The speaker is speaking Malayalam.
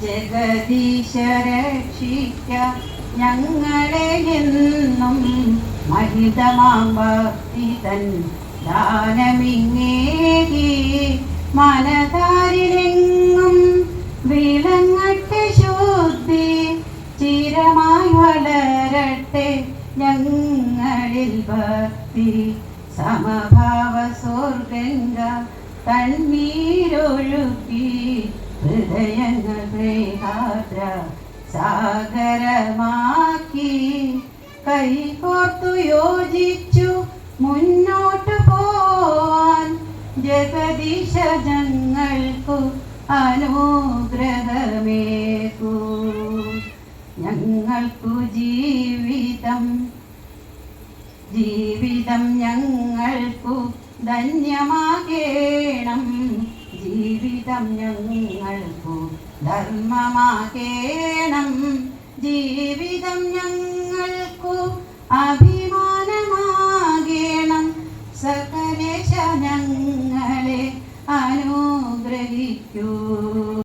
ജഗദീശ രക്ഷിക്ക ഞങ്ങളെ എന്നും മഹിതമാം ഭക്തി തൻ ദാനമിങ്ങേകി മനതാരിലെങ്ങും വിളങ്ങട്ടെ ശുദ്ധി ചിരമായി വളരട്ടെ ഞങ്ങളിൽ ഭക്തി സമഭാവ സ്വർഗംഗ തണ്ണീരൊഴുക്കി ഹൃദയങ്ങൾ ഗ്രഹാദ്ര സാഗരമാക്കി കൈകോർത്തു യോജിച്ചു മുന്നോട്ടു പോവാൻ ജഗദീശ ഞങ്ങൾക്കു അനുഗ്രഹമേകൂ. ഞങ്ങൾക്കു ജീവിതം ഞങ്ങൾക്കു ധന്യമാകേണം. ജീവിതം ഞങ്ങൾക്കു ധർമ്മമാകേണം. ജീവിതം ഞങ്ങൾക്കു അഭിമാനമാകേണം. സകലേശ ഞങ്ങളെ അനുഗ്രഹിക്കൂ.